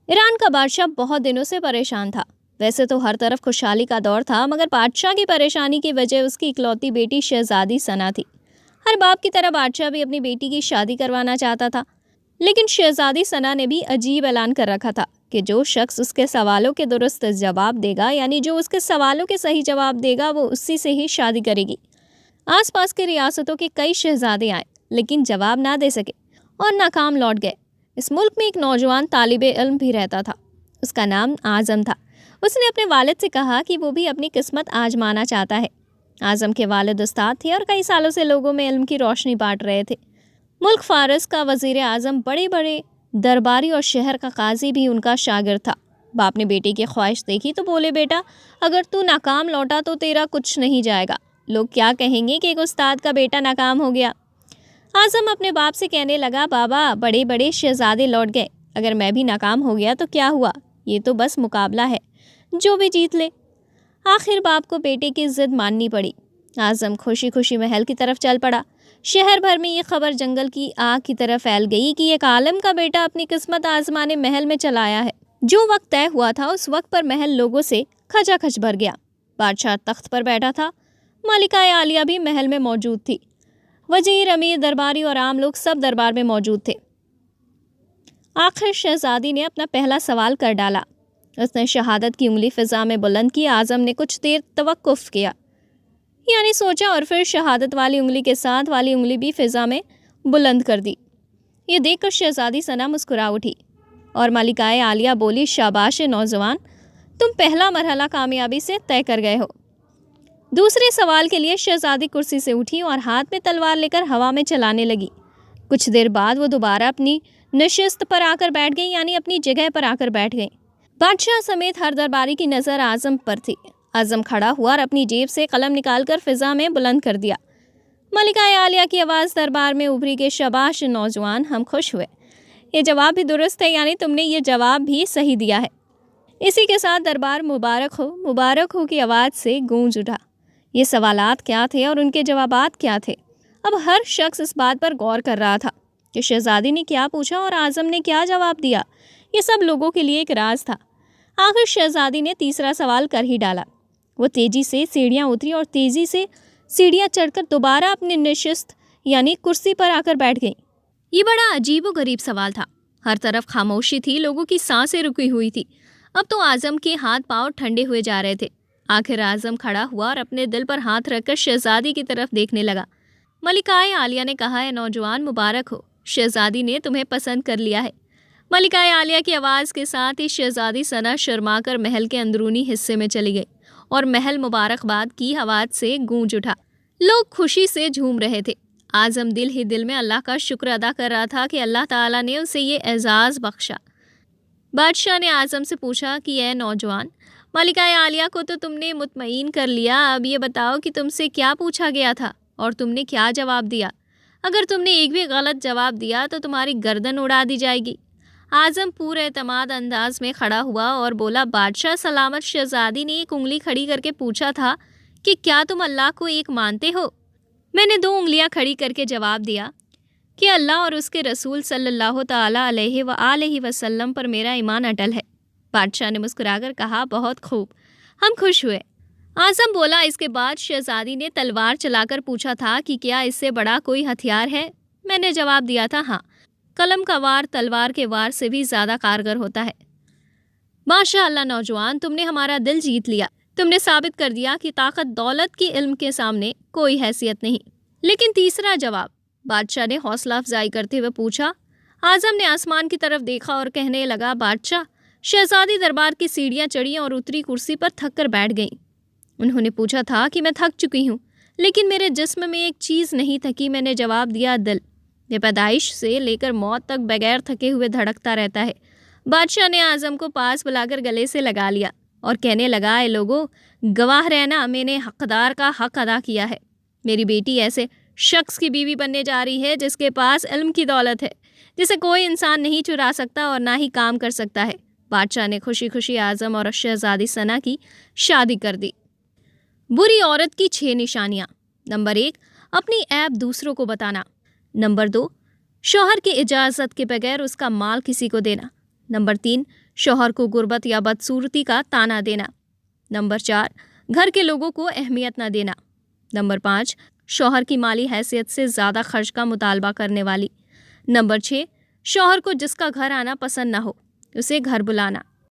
Iran का बादशाह बहुत दिनों से परेशान था। वैसे तो हर तरफ खुशहाली का दौर था, मगर बादशाह की परेशानी की वजह उसकी इकलौती बेटी शहजादी सना थी। हर बाप की तरह बादशाह भी अपनी बेटी की शादी करवाना चाहता था, लेकिन शहजादी सना ने भी अजीब ऐलान कर रखा था कि जो शख्स उसके सवालों के दुरुस्त जवाब देगा, यानी जो उसके सवालों के सही जवाब देगा, वो उसी से ही शादी करेगी। आसपास के रियासतों के कई शहजादे आए, लेकिन जवाब ना दे सके और नाकाम लौट गए। इस मुल्क में एक नौजवान तालिबे इल्म भी रहता था। उसका नाम आज़म था। उसने अपने वालिद से कहा कि वो भी अपनी किस्मत आजमाना चाहता है। आज़म के वालिद उस्ताद थे और कई सालों से लोगों में इल्म की रोशनी बांट रहे थे। मुल्क फारस का वज़ीर आज़म, बड़े बड़े दरबारी और शहर का काजी भी उनका शागिर्द था। बाप ने बेटे की ख्वाहिश देखी तो बोले, बेटा अगर तू नाकाम लौटा तो तेरा कुछ नहीं जाएगा। लोग क्या कहेंगे कि एक उस्ताद का बेटा नाकाम हो गया। आज़म अपने बाप से कहने लगा, बाबा बड़े बड़े शहजादे लौट गए, अगर मैं भी नाकाम हो गया तो क्या हुआ, ये तो बस मुकाबला है, जो भी जीत ले। आखिर बाप को बेटे की जिद माननी पड़ी। आज़म खुशी खुशी महल की तरफ चल पड़ा। शहर भर में ये खबर जंगल की आग की तरह फैल गई कि एक आलम का बेटा अपनी किस्मत आजमाने महल में चला आया है। जो वक्त तय हुआ था उस वक्त पर महल लोगों से खचाखच भर गया। बादशाह तख्त पर बैठा था, मलिका आलिया भी महल में मौजूद थी। वजीर, अमीर, दरबारी और आम लोग सब दरबार में मौजूद थे। आखिर शहजादी ने अपना पहला सवाल कर डाला। उसने शहादत की उंगली फिजा में बुलंद की। आज़म ने कुछ देर तवक्कुफ किया, यानी सोचा, और फिर शहादत वाली उंगली के साथ वाली उंगली भी फिजा में बुलंद कर दी। ये देखकर शहजादी सना मुस्कुरा उठी और मलिकाए आलिया बोली, शाबाश नौजवान, तुम पहला मरहला कामयाबी से तय कर गए हो। दूसरे सवाल के लिए शहजादी कुर्सी से उठी और हाथ में तलवार लेकर हवा में चलाने लगी। कुछ देर बाद वो दोबारा अपनी नशिस्त पर आकर बैठ गई, यानी अपनी जगह पर आकर बैठ गई। बादशाह समेत हर दरबारी की नज़र आज़म पर थी। आज़म खड़ा हुआ और अपनी जेब से कलम निकालकर फिजा में बुलंद कर दिया। मलिका आलिया की आवाज़ दरबार में उभरी के, शाबाश नौजवान, हम खुश हुए। ये जवाब भी दुरुस्त है, यानी तुमने ये जवाब भी सही दिया है। इसी के साथ दरबार मुबारक हो की आवाज़ से गूंज उठा। ये सवालात क्या थे और उनके जवाबात क्या थे? अब हर शख्स इस बात पर गौर कर रहा था कि शहजादी ने क्या पूछा और आज़म ने क्या जवाब दिया। ये सब लोगों के लिए एक राज था। आखिर शहजादी ने तीसरा सवाल कर ही डाला। वो तेज़ी से सीढ़ियाँ उतरी और तेज़ी से सीढ़ियाँ चढ़कर दोबारा अपने नशिस्त यानी कुर्सी पर आकर बैठ गई। ये बड़ा अजीब व गरीब सवाल था। हर तरफ खामोशी थी, लोगों की सांसें रुकी हुई थी। अब तो आज़म के हाथ पांव ठंडे हुए जा रहे थे। आखिर आज़म खड़ा हुआ और अपने दिल पर हाथ रखकर शहजादी की तरफ देखने लगा। मलिकाए आलिया ने कहा, है नौजवान, मुबारक हो, शहजादी ने तुम्हें पसंद कर लिया है। मलिकाए आलिया की आवाज़ के साथ ही शहजादी सना शर्मा कर महल के अंदरूनी हिस्से में चली गई और महल मुबारकबाद की आवाज़ से गूंज उठा। लोग खुशी से झूम रहे थे। आज़म दिल ही दिल में अल्लाह का शुक्र अदा कर रहा था कि अल्लाह ताला ने उसे ये एजाज़ बख्शा। बादशाह ने आज़म से पूछा कि ए नौजवान, मलिका आलिया को तो तुमने मुतमईन कर लिया, अब ये बताओ कि तुमसे क्या पूछा गया था और तुमने क्या जवाब दिया। अगर तुमने एक भी गलत जवाब दिया तो तुम्हारी गर्दन उड़ा दी जाएगी। आज़म पूरे एतमाद अंदाज में खड़ा हुआ और बोला, बादशाह सलामत, शहजादी ने एक उंगली खड़ी करके पूछा था कि क्या तुम अल्लाह को एक मानते हो। मैंने 2 उंगलियां खड़ी करके जवाब दिया कि अल्लाह और उसके रसूल सल्लल्लाहु ताला अलैहि वसल्लम पर मेरा ईमान अटल है। बादशाह ने मुस्कुराकर कहा, बहुत खूब, हम खुश हुए। आज़म बोला, इसके बाद शहजादी ने तलवार चलाकर पूछा था कि क्या इससे बड़ा कोई हथियार है। मैंने जवाब दिया था, हाँ, कलम का वार तलवार के वार से भी ज़्यादा कारगर होता है। माशाअल्लाह नौजवान, तुमने हमारा दिल जीत लिया। तुमने साबित कर दिया कि ताकत दौलत की इल्म के सामने कोई हैसियत नहीं। लेकिन तीसरा जवाब, बादशाह ने हौसला अफजाई करते हुए पूछा। आज़म ने आसमान की तरफ देखा और कहने लगा, बादशाह, शहजादी दरबार की सीढ़ियाँ चढ़ी और उतरी कुर्सी पर थक कर बैठ गई। उन्होंने पूछा था कि मैं थक चुकी हूँ, लेकिन मेरे जिस्म में एक चीज़ नहीं थकी। मैंने जवाब दिया, दिल। ये पैदाइश से लेकर मौत तक बगैर थके हुए धड़कता रहता है। बादशाह ने आज़म को पास बुलाकर गले से लगा लिया और कहने लगा, ए लोगो, गवाह रहना, मैंने हकदार का हक अदा किया है। मेरी बेटी ऐसे शख्स की बीवी बनने जा रही है जिसके पास इल्म की दौलत है, जिसे कोई इंसान नहीं चुरा सकता और ना ही काम कर सकता है। बादशाह ने खुशी खुशी आज़म और शहजादी सना की शादी कर दी। बुरी औरत की 6 निशानियाँ। नंबर 1, अपनी ऐब दूसरों को बताना। नंबर 2, शौहर की इजाज़त के बगैर उसका माल किसी को देना। नंबर 3, शौहर को गुर्बत या बदसूरती का ताना देना। नंबर 4, घर के लोगों को अहमियत न देना। नंबर 5, शौहर की माली हैसियत से ज़्यादा खर्च का मुतालबा करने वाली। नंबर 6, शौहर को जिसका घर आना पसंद ना हो उसे घर बुलाना।